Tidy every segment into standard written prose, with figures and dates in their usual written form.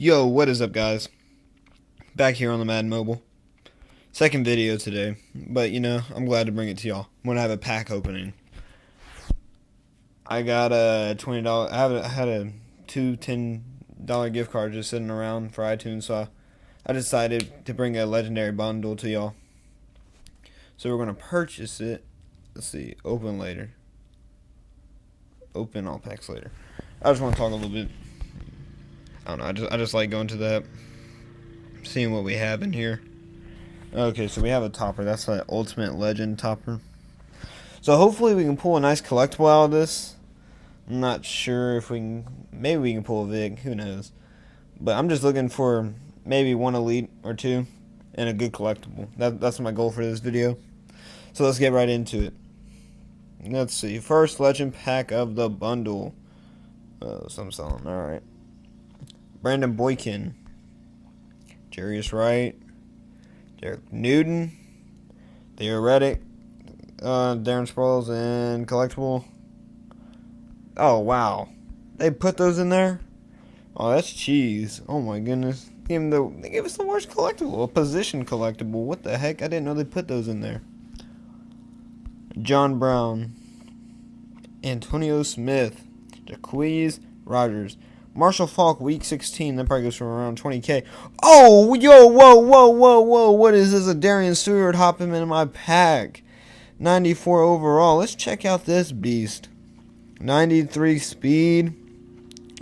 Yo, what is up, guys? Back here on the Mad Mobile. Second video today, but I'm glad to bring it to y'all when I have a pack opening. I got a $20. I had a two $10 gift cards just sitting around for iTunes, so I decided to bring a legendary bundle to y'all. So we're gonna purchase it. Let's see, open later. Open all packs later. I just want to talk a little bit. I don't know. I just like going to that, seeing what we have in here. Okay, so we have a topper. That's an Ultimate Legend topper. So hopefully we can pull a nice collectible out of this. I'm not sure if we can. Maybe we can pull a Vig. Who knows? But I'm just looking for maybe one Elite or two and a good collectible. That's my goal for this video. So let's get right into it. Let's see. First Legend pack of the bundle. So I'm selling. Alright. Brandon Boykin. Jarius Wright. Derek Newton. Theoretic. Darren Sproles and collectible. Oh, wow. They put those in there? Oh, that's cheese. Oh, my goodness. They gave us the worst collectible. A position collectible. What the heck? I didn't know they put those in there. John Brown. Antonio Smith. Jacquizz Rodgers. Marshall Faulk, week 16. That probably goes for around 20K. Oh, yo, whoa. What is this? A Darian Stewart hopping into my pack. 94 overall. Let's check out this beast. 93 speed.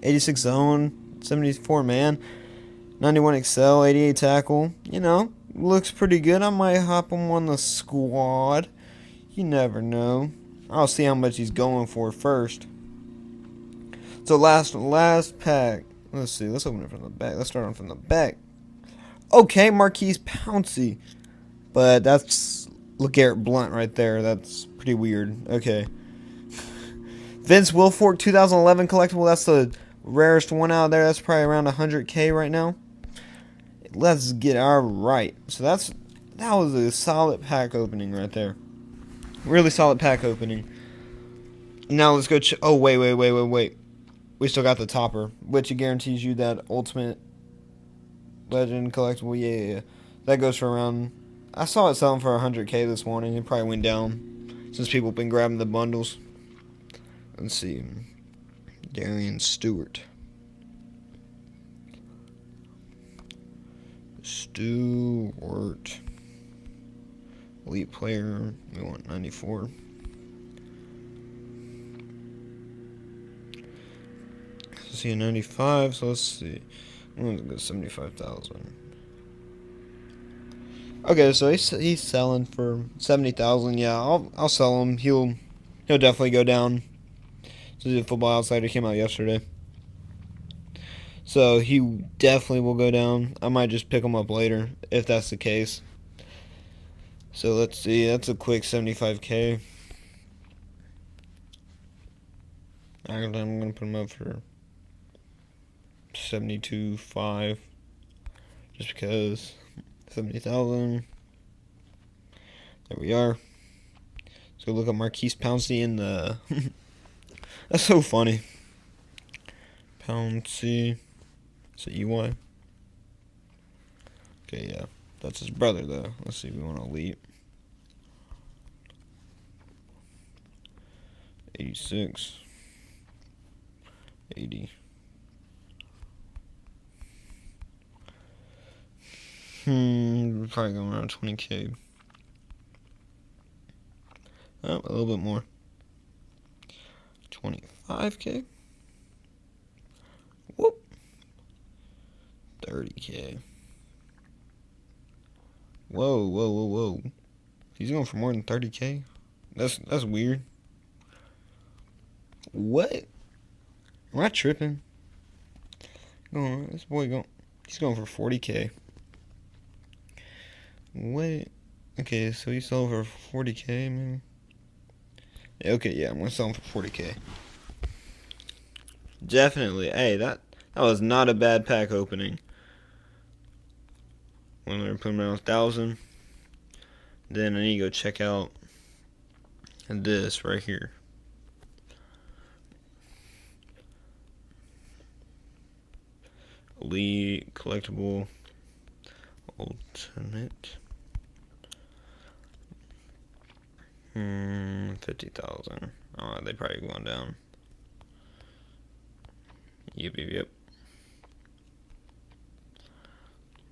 86 zone. 74 man. 91 excel. 88 tackle. Looks pretty good. I might hop him on the squad. You never know. I'll see how much he's going for first. So last pack. Let's see. Let's open it from the back. Let's start on from the back. Okay, Marquise Pouncey. But that's LeGarrette Blount right there. That's pretty weird. Okay. Vince Wilfork 2011 collectible. That's the rarest one out there. That's probably around 100K right now. Let's get our right. So that was a solid pack opening right there. Really solid pack opening. Now let's go. Oh, wait. We still got the topper, which guarantees you that Ultimate Legend collectible. Yeah. That goes for around. I saw it selling for 100K this morning. It probably went down since people have been grabbing the bundles. Let's see. Darian Stewart. Elite player. We want 94. Let's see a 95. So let's see. I'm going to go 75,000. Okay, so he's selling for 70,000. Yeah, I'll sell him. He'll definitely go down. So the Football Outsider came out yesterday. So he definitely will go down. I might just pick him up later if that's the case. So let's see. That's a quick 75K. I'm going to put him up for 72.5 just because. 70,000. There we are. Let's go look at Marquise Pouncey in the. That's so funny. Pouncey. Is it EY? Okay, yeah. That's his brother, though. Let's see. We want to Elite. 86. 80. Probably going around 20K. Oh, a little bit more. 25K. Whoop. 30K. Whoa. He's going for more than 30K? That's weird. What? Am I tripping? This boy he's going for 40K. What? Okay, so he sold for 40K, man. Okay, yeah, I'm gonna sell him for 40K. Definitely. Hey, that was not a bad pack opening. I'm gonna put him around 1,000. Then I need to go check out this right here. Elite collectible ultimate. 50,000. Oh, they probably going down. Yep.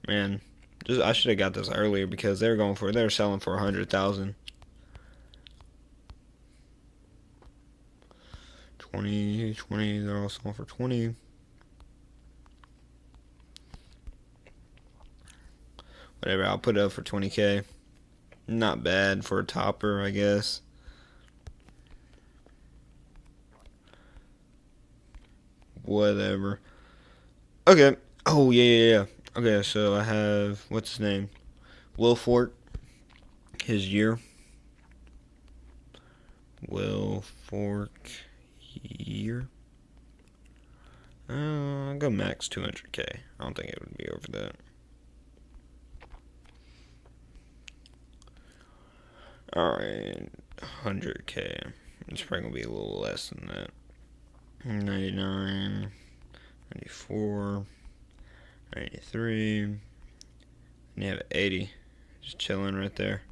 Man, I should have got this earlier because they're selling for 100,000. 20, they're all selling for 20. Whatever, I'll put it up for 20K. Not bad for a topper, I guess. Whatever. Okay. Oh, yeah. Okay, so I have, what's his name? Will Fork. His year. Will Fork year. I'll go max 200K. I don't think it would be over that. Alright, 100K. It's probably going to be a little less than that. 99, 94, 93, and you have 80. Just chilling right there.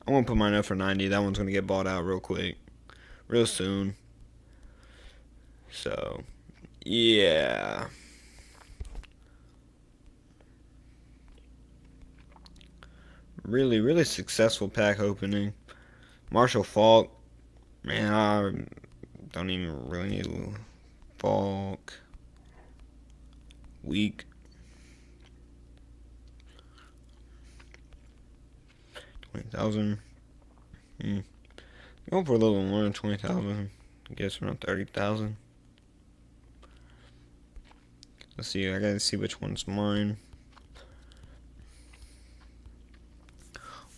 I'm going to put mine up for 90. That one's going to get bought out real quick. Real soon. So, yeah. Really successful pack opening. Marshall Faulk. Man, I don't even really need Faulk. Weak. 20,000. Going for a little more than 20,000. I guess around 30,000. Let's see. I gotta see which one's mine.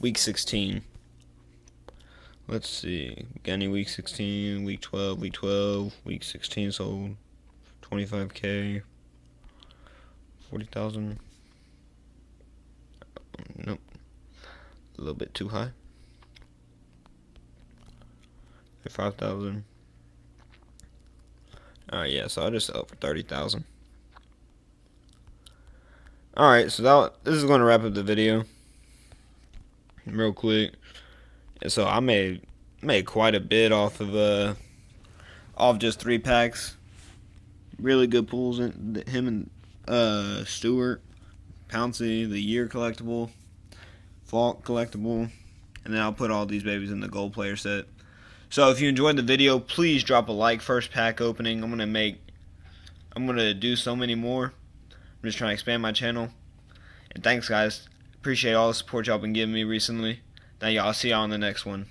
Week 16. Let's see. Got any week 16, week 12, week 16 sold 25K, 40,000. Nope. A little bit too high. 5,000. Alright, yeah, so I just sell it for 30,000. Alright, so this is going to wrap up the video real quick. And so I made quite a bit off just 3 packs. Really good pulls in him and Stewart, Pouncey, the year collectible, Faulk collectible, and then I'll put all these babies in the gold player set. So if you enjoyed the video, please drop a like. First pack opening. I'm gonna do so many more. I'm just trying to expand my channel. And thanks, guys. Appreciate all the support y'all been giving me recently. Thank y'all. I'll see y'all on the next one.